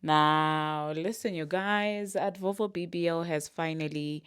Now, listen, you guys, Advovo BBL has finally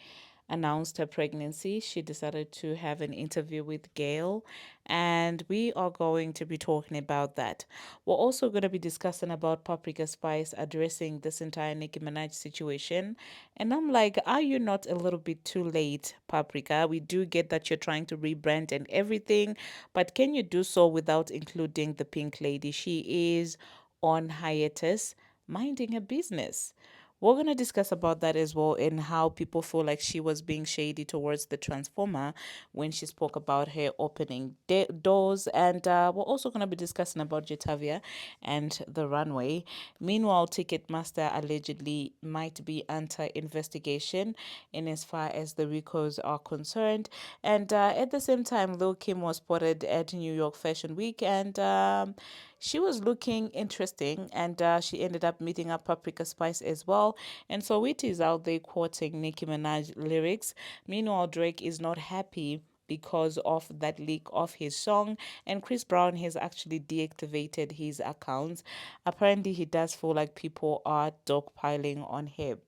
announced her pregnancy. She decided to have an interview with Gail, and we are going to be talking about that. We're also going to be discussing about Paprika Spice addressing this entire Nicki Minaj situation. And I'm like, are you not a little bit too late, Paprika? We do get that you're trying to rebrand and everything, but can you do so without including the pink lady? She is on hiatus minding her business. We're going to discuss about that as well and how people feel like she was being shady towards the transformer when she spoke about her opening doors. And we're also going to be discussing about Jatavia and the runway. Meanwhile, Ticketmaster allegedly might be under investigation in as far as the Ricos are concerned. And at the same time, Lil Kim was spotted at New York Fashion Week, and she was looking interesting, and she ended up meeting up Paprika Spice as well. And so Saweetie is out there quoting Nicki Minaj lyrics. Meanwhile, Drake is not happy because of that leak of his song, and Chris Brown has actually deactivated his accounts. Apparently, he does feel like people are dogpiling on him.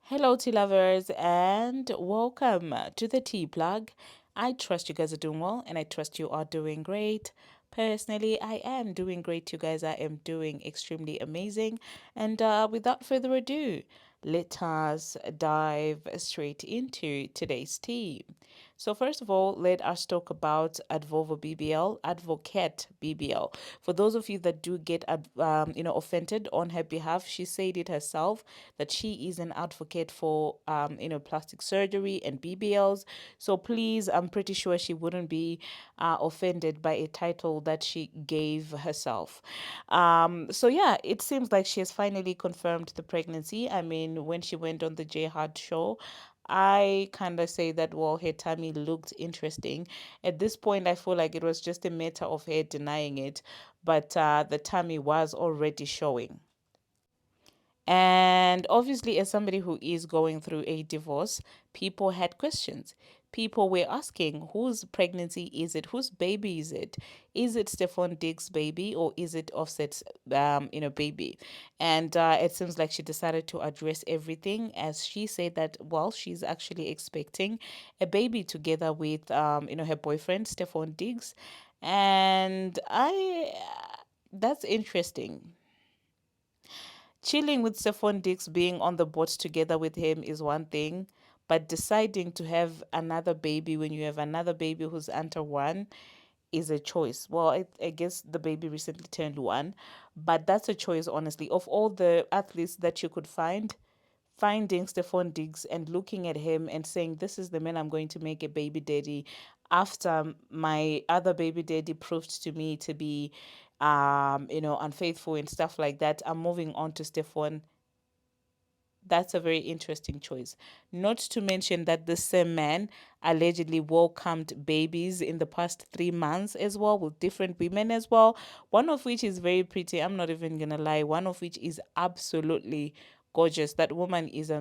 Hello, tea lovers, and welcome to the tea plug. I trust you guys are doing well, and I trust you are doing great. Personally, I am doing great, you guys. I am doing extremely amazing. And without further ado, let us dive straight into today's tea. So first of all, let us talk about Advovo BBL, Advocate BBL. For those of you that do get offended on her behalf, she said it herself that she is an advocate for plastic surgery and BBLs. So please, I'm pretty sure she wouldn't be offended by a title that she gave herself. So yeah, it seems like she has finally confirmed the pregnancy. I mean, when she went on the J Hard show, I kind of say that, well, her tummy looked interesting. At this point, I feel like it was just a matter of her denying it, but the tummy was already showing. And obviously, as somebody who is going through a divorce, people had questions. People were asking, whose pregnancy is it? Whose baby is it? Is it Stephon Diggs' baby or is it Offset's, baby? And it seems like she decided to address everything, as she said that, well, she's actually expecting a baby together with, her boyfriend, Stephon Diggs. And that's interesting. Chilling with Stephon Dix being on the boat together with him is one thing, but deciding to have another baby when you have another baby who's under one is a choice. Well, I guess the baby recently turned one, but that's a choice, honestly. Of all the athletes that you could find, finding Stephon Diggs and looking at him and saying, this is the man I'm going to make a baby daddy after my other baby daddy proved to me to be unfaithful and stuff like that. I'm moving on to Stephon. That's a very interesting choice. Not to mention that the same man allegedly welcomed babies in the past 3 months as well with different women as well. One of which is very pretty. I'm not even gonna lie. One of which is absolutely gorgeous. That woman is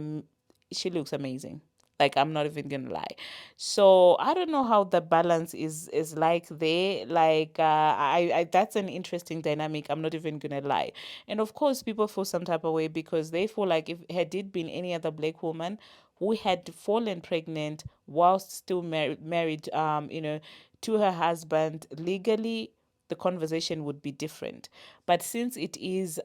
she looks amazing. Like, I'm not even gonna lie. So I don't know how the balance is like there. Like I that's an interesting dynamic. I'm not even gonna lie. And of course, people feel some type of way because they feel like if had it been any other black woman who had fallen pregnant whilst still married, to her husband legally, the conversation would be different. But since it is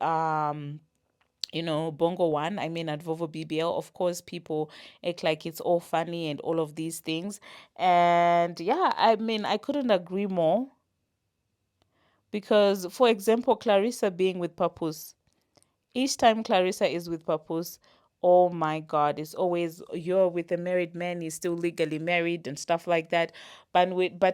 Bongo One, I mean, at Vovo BBL, of course, people act like it's all funny and all of these things. And yeah, I mean, I couldn't agree more because, for example, Clarissa being with Papoose, each time Clarissa is with Papoose, oh my God, it's always you're with a married man, he's still legally married and stuff like that. But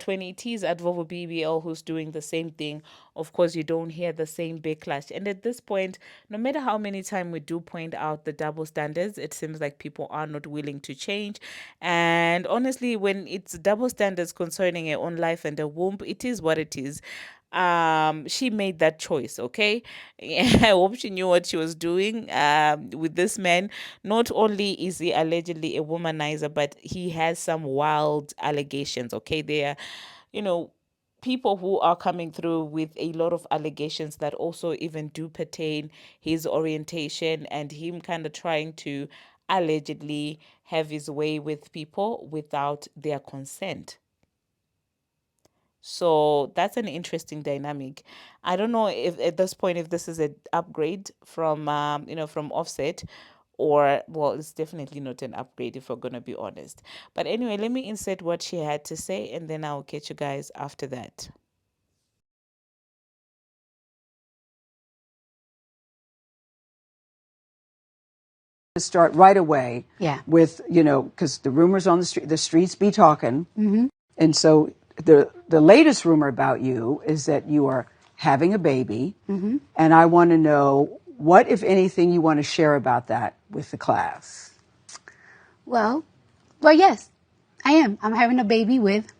when it is at Vovo BBL who's doing the same thing, of course, you don't hear the same backlash. And at this point, no matter how many times we do point out the double standards, it seems like people are not willing to change. And honestly, when it's double standards concerning her own life and her womb, it is what it is. She made that choice, okay. I hope she knew what she was doing with this man. Not only is he allegedly a womanizer, but he has some wild allegations, okay. They are, you know people who are coming through with a lot of allegations that also even do pertain his orientation and him kind of trying to allegedly have his way with people without their consent. So that's an interesting dynamic. I don't know if at this point if this is an upgrade from from Offset, or well, it's definitely not an upgrade if we're gonna be honest. But anyway, let me insert what she had to say and then I'll catch you guys after that. To start right away. Yeah. With, because the rumors on the streets be talking. And so the latest rumor about you is that you are having a baby. And I want to know what, if anything, you want to share about that with the class. Well, yes, I am. I'm having a baby with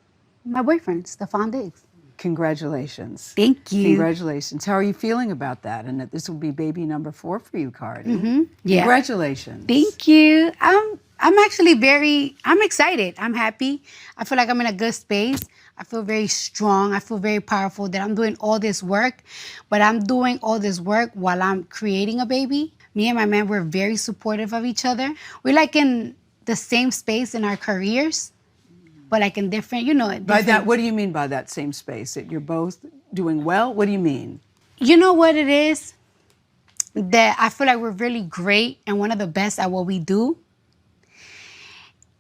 my boyfriend, Stefan Diggs. Congratulations. Thank you. Congratulations. How are you feeling about that? And that this will be baby number 4 for you, Cardi. Yeah. Congratulations. Thank you. I'm actually I'm excited. I'm happy. I feel like I'm in a good space. I feel very strong. I feel very powerful that I'm doing all this work, but I'm doing all this work while I'm creating a baby. Me and my man, we're very supportive of each other. We're like in the same space in our careers, but like in different, By that, what do you mean by that same space? That you're both doing well? What do you mean? You know what it is? That I feel like we're really great and one of the best at what we do.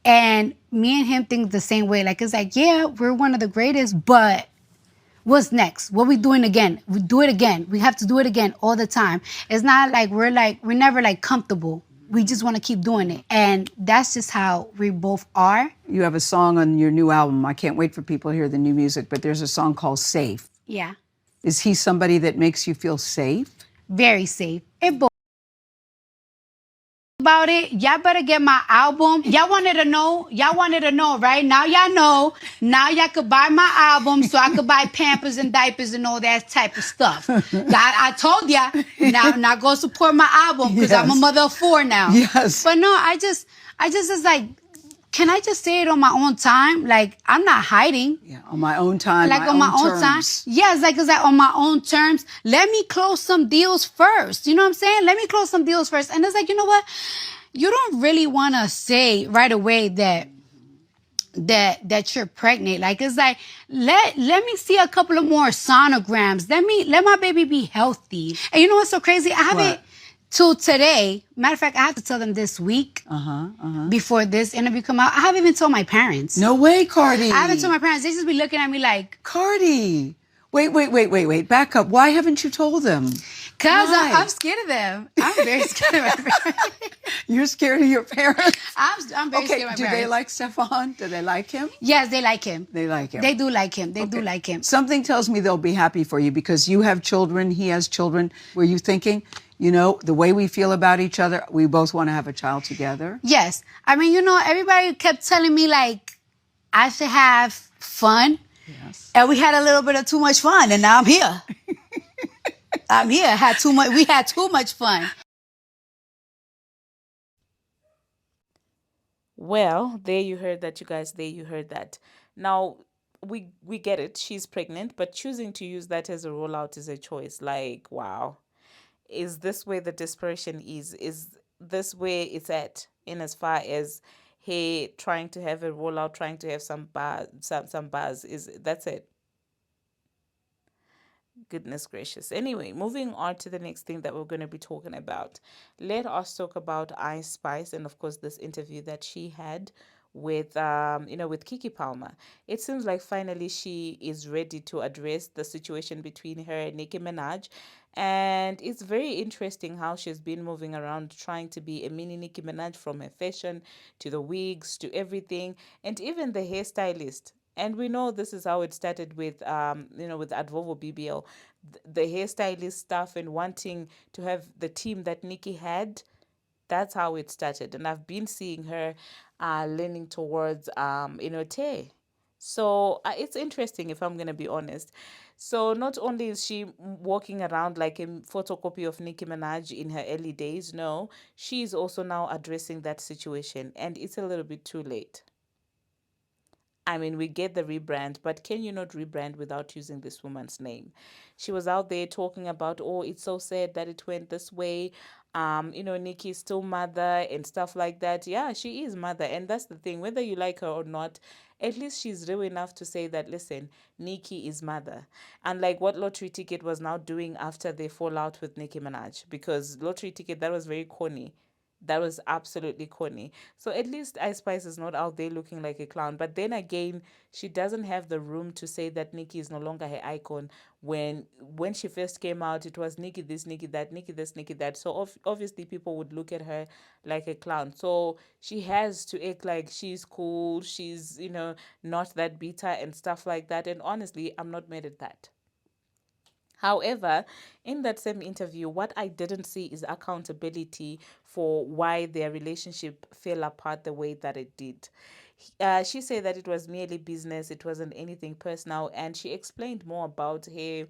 And me and him think the same way. Like, it's like, yeah, we're one of the greatest, but what's next? What we doing again? We do it again. We have to do it again all the time. It's not like we're never like comfortable. We just want to keep doing it. And that's just how we both are. You have a song on your new album. I can't wait for people to hear the new music, but there's a song called Safe. Yeah. Is he somebody that makes you feel safe? Very safe. It both about it. Y'all better get my album. Y'all wanted to know, right? Now y'all know. Now y'all could buy my album so I could buy Pampers and diapers and all that type of stuff. I told ya. Now go support my album because I'm a mother of 4 now. Yes. But no, I just is like, can I just say it on my own time? Like, I'm not hiding. Yeah, on my own time. Like on my own time. Yeah, it's like on my own terms. Let me close some deals first. You know what I'm saying? Let me close some deals first. And it's like, you know what? You don't really want to say right away that you're pregnant. Like, it's like, let me see a couple of more sonograms. Let my baby be healthy. And you know what's so crazy? I haven't till today. Matter of fact, I have to tell them this week. Before this interview come out. I haven't even told my parents. No way, Cardi. I haven't told my parents. They just be looking at me like, Cardi. Wait. Back up. Why haven't you told them? Because I'm scared of them. I'm very scared of my parents. You're scared of your parents? I'm very scared of my parents. Do they like Stefan? Do they like him? Yes, they like him. They like him. They do like him. They do like him. Something tells me they'll be happy for you because you have children, he has children. Were you thinking, the way we feel about each other, we both want to have a child together? Yes. I mean, everybody kept telling me, like, I should have fun. Yes. And we had a little bit of too much fun, and now I'm here. I'm here. We had too much fun. Well, there you heard that, you guys. There you heard that. Now, we get it. She's pregnant, but choosing to use that as a rollout is a choice. Like, wow. Is this where the desperation is? Is this where it's at in as far as hey trying to have a rollout, trying to have some buzz? Is that's it? Goodness gracious. Anyway, moving on to the next thing that we're going to be talking about. Let us talk about Ice Spice and of course this interview that she had with with Kiki Palmer. It seems like finally she is ready to address the situation between her and Nicki Minaj. And it's very interesting how she's been moving around trying to be a mini Nicki Minaj, from her fashion to the wigs to everything, and even the hairstylist. And we know this is how it started with with Advovo BBL, the hairstylist stuff and wanting to have the team that Nikki had. That's how it started. And I've been seeing her leaning towards Tay. So it's interesting, if I'm going to be honest. So not only is she walking around like a photocopy of Nicki Minaj in her early days, no, she's also now addressing that situation. And it's a little bit too late. I mean, we get the rebrand, but can you not rebrand without using this woman's name? She was out there talking about, oh, it's so sad that it went this way. Nicki's still mother and stuff like that. Yeah, she is mother. And that's the thing, whether you like her or not, at least she's real enough to say that, listen, Nicki is mother. Unlike what Lottery Ticket was now doing after they fall out with Nicki Minaj, because Lottery Ticket, that was very corny. That was absolutely corny. So at least Ice Spice is not out there looking like a clown. But then again, she doesn't have the room to say that Nicki is no longer her icon. When she first came out, it was Nicki this, Nicki that, Nicki this, Nicki that. So obviously people would look at her like a clown. So she has to act like she's cool, she's, not that bitter and stuff like that. And honestly, I'm not mad at that. However, in that same interview, what I didn't see is accountability for why their relationship fell apart the way that it did. She said that it was merely business, it wasn't anything personal, and she explained more about her,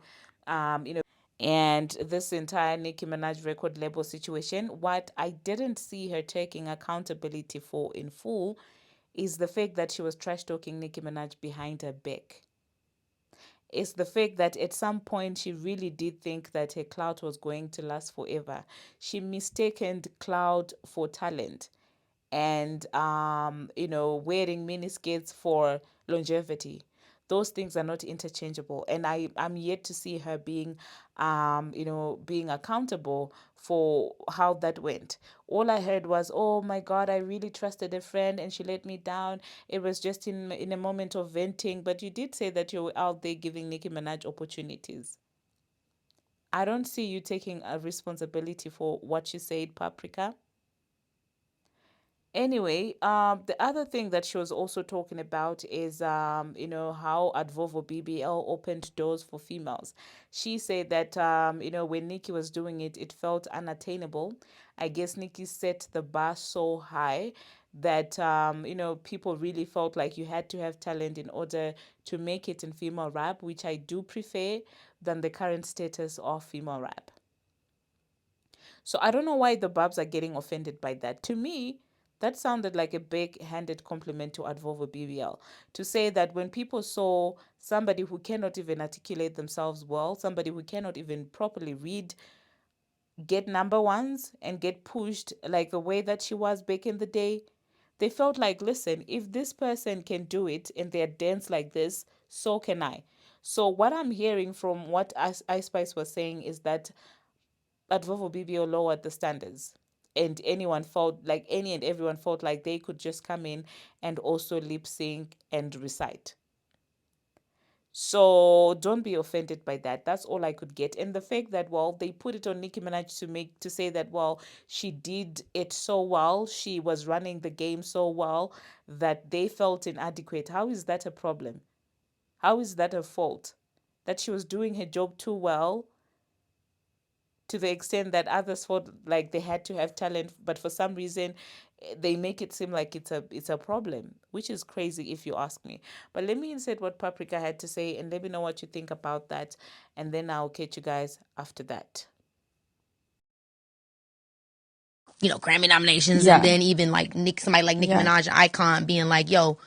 and this entire Nicki Minaj record label situation. What I didn't see her taking accountability for in full is the fact that she was trash talking Nicki Minaj behind her back. It's the fact that at some point she really did think that her clout was going to last forever. She mistaken clout for talent, and wearing miniskirts for longevity. Those things are not interchangeable, and I'm yet to see her being accountable for how that went. All I heard was, oh my god, I really trusted a friend and she let me down. It was just in a moment of venting. But you did say that you were out there giving Nicki Minaj opportunities. I don't see you taking a responsibility for what you said, Paprika. Anyway, the other thing that she was also talking about is, how Advovo BBL opened doors for females. She said that, when Nicki was doing it, it felt unattainable. I guess Nicki set the bar so high that, people really felt like you had to have talent in order to make it in female rap, which I do prefer than the current status of female rap. So I don't know why the Babs are getting offended by that. To me, that sounded like a big-handed compliment to Advovo BBL. To say that when people saw somebody who cannot even articulate themselves well, somebody who cannot even properly read, get number ones and get pushed like the way that she was back in the day, they felt like, listen, if this person can do it and they're dense like this, so can I. So what I'm hearing from what Ice Spice was saying is that Advovo BBO lowered the standards, and any and everyone felt like they could just come in and also lip sync and recite. So don't be offended by that. That's all I could get. And the fact that, well, they put it on Nicki Minaj to say that, well, she did it so well, she was running the game so well that they felt inadequate. How is that a problem? How is that a fault? That she was doing her job too well to the extent that others felt like they had to have talent, but for some reason they make it seem like it's a problem, which is crazy if you ask me. But let me insert what Paprika had to say and let me know what you think about that, and then I'll catch you guys after that. Grammy nominations, and then even like somebody like Nicki Minaj, icon, being like, "Yo,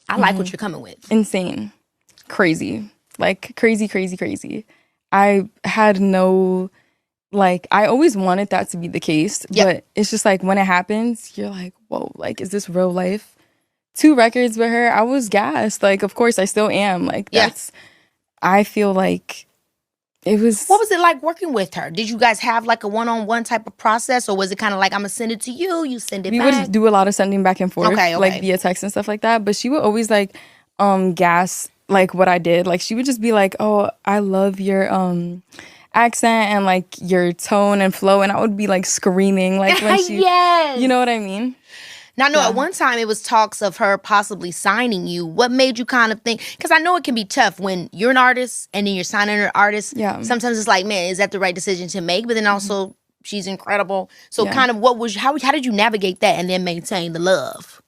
I like what you're coming with." Insane. Crazy. Like crazy, crazy, crazy. I had no, like, I always wanted that to be the case, but it's just like when it happens, you're like, whoa, like, is this real life? 2 records with her, I was gassed. Like, of course, I still am. Like, I feel like it was. What was it like working with her? Did you guys have like a one-on-one type of process, or was it kind of like, I'm gonna send it to you, you send it we back? would do a lot of sending back and forth, Okay. like via text and stuff like that. But she would always like gas like what I did. Like she would just be like, "Oh, I love your accent and like your tone and flow," and I would be like screaming like when she, you know what I mean? Now, I know at one time it was talks of her possibly signing you. What made you kind of think? Because I know it can be tough when you're an artist and then you're signing an artist. Yeah. Sometimes it's like, man, is that the right decision to make? But then also, she's incredible. So kind of how did you navigate that and then maintain the love?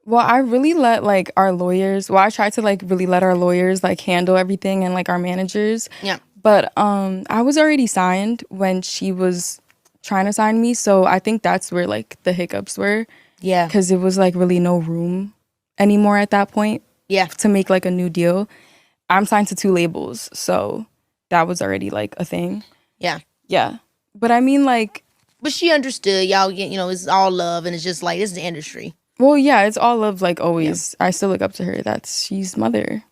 Well, I really let like our lawyers, I tried to like really let our lawyers like handle everything and like our managers. Yeah. But I was already signed when she was trying to sign me. So I think that's where like the hiccups were. Yeah. Because it was like really no room anymore at that point. Yeah. to make like a new deal. I'm signed to 2 labels, so that was already like a thing. Yeah. Yeah. But I mean, like, But she understood, y'all. It's all love, and it's just like it's the industry. well, yeah, it's all love, like always. I still look up to her. She's mother.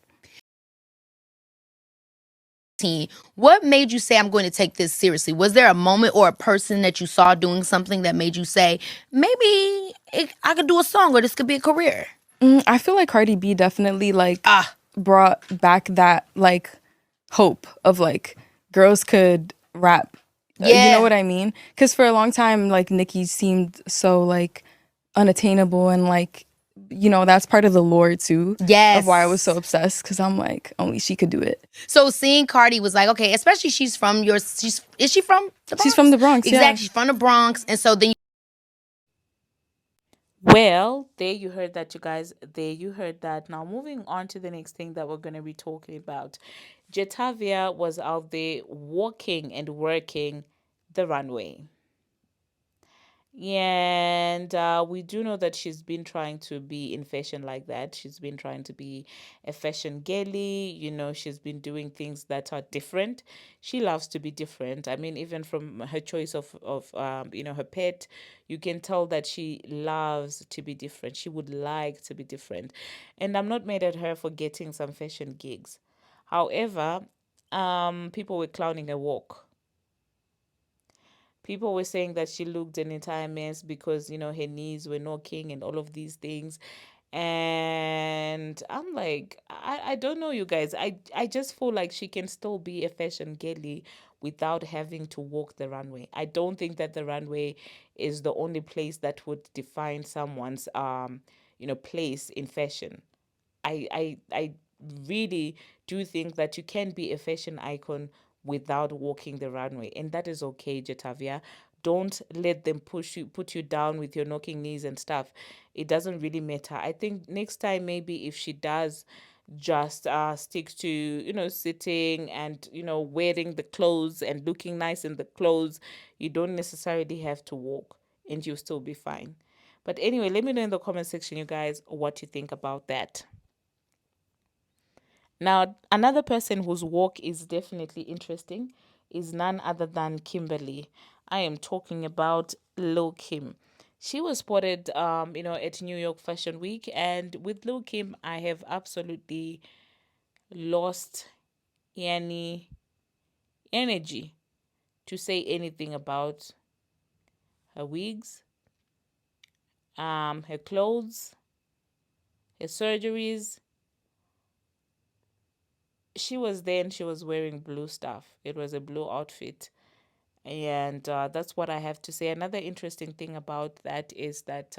What made you say I'm going to take this seriously? Was there a moment or a person that you saw doing something that made you say maybe I could do a song or this could be a career? I feel like Cardi B definitely like brought back that like hope of like girls could rap. You know Yeah. what I mean? Because for a long time, like Nicki seemed so like unattainable and like that's part of the lore too of why I was so Yes. obsessed because I'm like only she could do it. So seeing Cardi was like, okay, especially is she from the Bronx? She's from the Bronx, yeah. Exactly, she's from the Bronx, and so then Well, there you heard that, you guys. There you heard that. Now, moving on to the next thing that we're going to be talking about. Jatavia was out there walking and working the runway. And we do know that she's been trying to be in fashion like that. She's been trying to be a fashion girly. She's been doing things that are different. She loves to be different. I mean, even from her choice of her pet, you can tell that she loves to be different. She would like to be different. And I'm not mad at her for getting some fashion gigs. However, people were clowning her walk. People were saying that she looked an entire mess because, her knees were knocking and all of these things. And I'm like, I don't know, you guys. I just feel like she can still be a fashion girly without having to walk the runway. I don't think that the runway is the only place that would define someone's place in fashion. I really do think that you can be a fashion icon without walking the runway, and that is okay, Jatavia. Don't let them put you down with your knocking knees and stuff. It doesn't really matter. I think next time, maybe if she does just stick to sitting and wearing the clothes and looking nice in the clothes, you don't necessarily have to walk, and you'll still be fine. But anyway, let me know in the comment section, you guys, what you think about that. Now, another person whose walk is definitely interesting is none other than Kimberly. I am talking about Lil Kim. She was spotted, at New York Fashion Week, and with Lil Kim, I have absolutely lost any energy to say anything about her wigs, her clothes, her surgeries. She was there and she was wearing blue stuff. It was a blue outfit. And that's what I have to say. Another interesting thing about that is that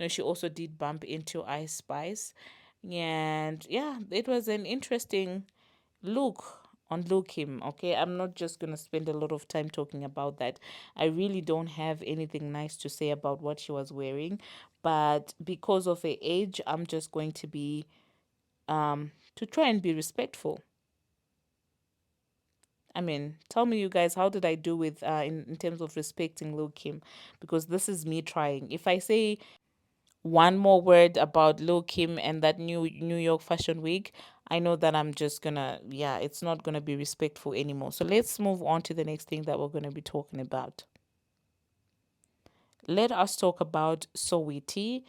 she also did bump into Ice Spice, and yeah, it was an interesting look on Lil Kim. Okay, I'm not just gonna spend a lot of time talking about that. I really don't have anything nice to say about what she was wearing, but because of her age, I'm just going to be to try and be respectful. I mean, tell me, you guys, how did I do with in terms of respecting Lil Kim? Because this is me trying. If I say one more word about Lil Kim and that New York Fashion Week, I know that I'm just gonna, yeah, it's not gonna be respectful anymore. So let's move on to the next thing that we're gonna be talking about. Let us talk about Saweetie.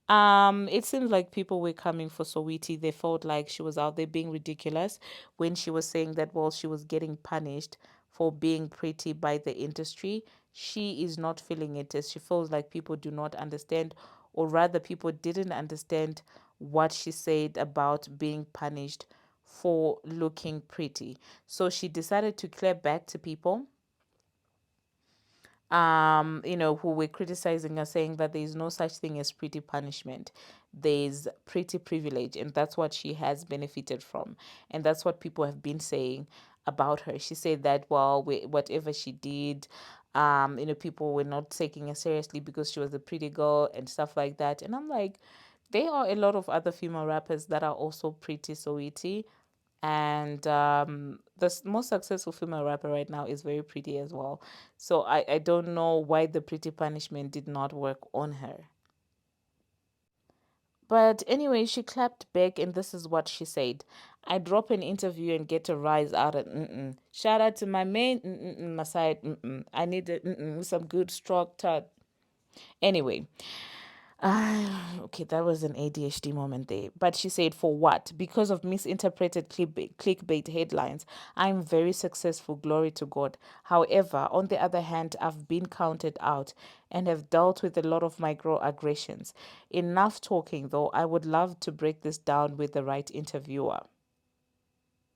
It seems like people were coming for Saweetie. They felt like she was out there being ridiculous when she was saying that, well, she was getting punished for being pretty by the industry. She is not feeling it, as she feels like people do not understand, or rather, people didn't understand what she said about being punished for looking pretty. So she decided to clear back to people who were criticizing her, saying that there is no such thing as pretty punishment. There's pretty privilege, and that's what she has benefited from. And that's what people have been saying about her. She said that, well, whatever she did, people were not taking her seriously because she was a pretty girl and stuff like that. And I'm like, there are a lot of other female rappers that are also pretty, sweetie. And the most successful female rapper right now is very pretty as well. So I don't know why the pretty punishment did not work on her. But anyway, she clapped back, and this is what she said. I drop an interview and get a rise out of mm-mm. Shout out to my main my side. Mm-mm. I need some good stroke tut. Anyway, okay, that was an ADHD moment there. But she said, for what? Because of misinterpreted clickbait headlines. I'm very successful, glory to God. However, on the other hand, I've been counted out and have dealt with a lot of microaggressions. Enough talking, though. I would love to break this down with the right interviewer.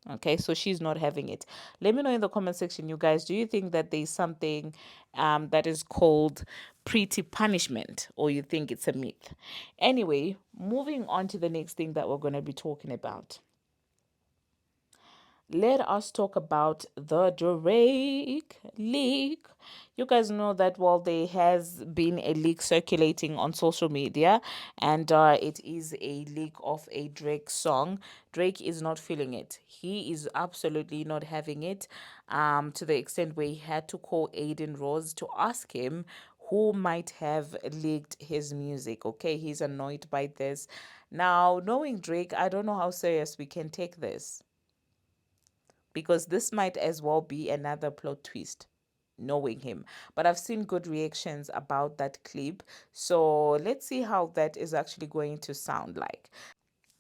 Okay, so she's not having it. Let me know in the comment section, you guys, do you think that there's something that is called pretty punishment, or you think it's a myth? Anyway, moving on to the next thing that we're going to be talking about. Let us talk about the Drake leak. You guys know that while there has been a leak circulating on social media, and it is a leak of a Drake song, Drake is not feeling it. He is absolutely not having it, to the extent where he had to call Adin Rose to ask him who might have leaked his music. Okay, he's annoyed by this. Now, knowing Drake, I don't know how serious we can take this, because this might as well be another plot twist, knowing him. But I've seen good reactions about that clip, so let's see how that is actually going to sound like.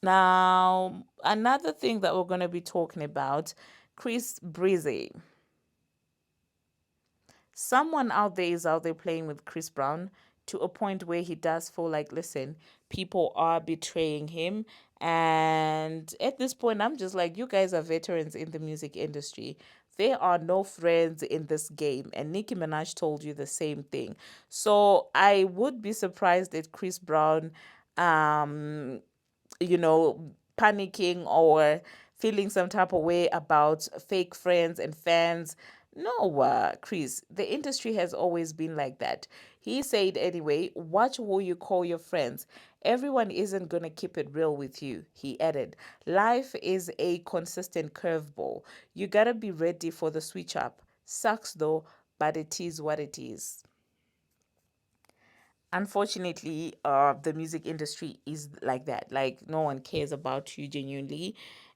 Now, another thing that we're going to be talking about, Chris Breezy. Someone out there is out there playing with Chris Brown to a point where he does feel like, listen, people are betraying him. And at this point, I'm just like, you guys are veterans in the music industry. There are no friends in this game. And Nicki Minaj told you the same thing. So I would be surprised at Chris Brown, um, panicking or feeling some type of way about fake friends and fans. No, Chris, the industry has always been like that. He said, anyway, watch who you call your friends. Everyone isn't going to keep it real with you. He added, life is a consistent curveball. You got to be ready for the switch up. Sucks though, but it is what it is. Unfortunately, the music industry is like that. Like, no one cares about you genuinely.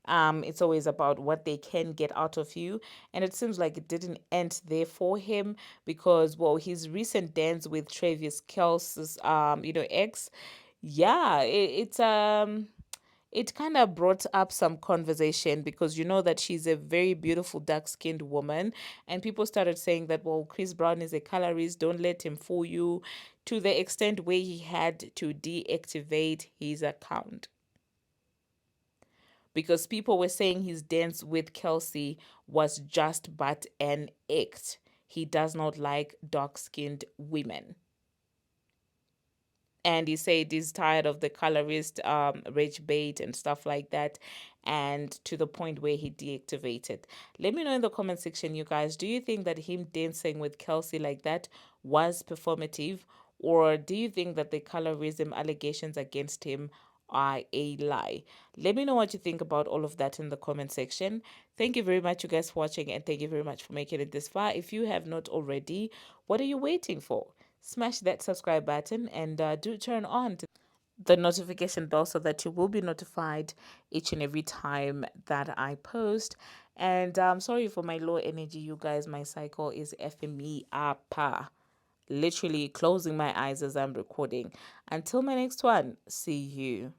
It's always about what they can get out of you, and it seems like it didn't end there for him, because, well, his recent dance with Travis Kelce's ex, yeah, it kind of brought up some conversation, because you know that she's a very beautiful dark skinned woman, and people started saying that, well, Chris Brown is a colorist, don't let him fool you, to the extent where he had to deactivate his account, because people were saying his dance with Kelsey was just but an act. He does not like dark skinned women. And he said he's tired of the colorist rage bait and stuff like that, and to the point where he deactivated. Let me know in the comment section, you guys, do you think that him dancing with Kelsey like that was performative, or do you think that the colorism allegations against him are a lie? Let me know what you think about all of that in the comment section. Thank you very much, you guys, for watching, and thank you very much for making it this far. If you have not already, what are you waiting for? Smash that subscribe button, and do turn on the notification bell so that you will be notified each and every time that I post. And sorry for my low energy, you guys. My cycle is effing me up. Literally closing my eyes as I'm recording. Until my next one, see you.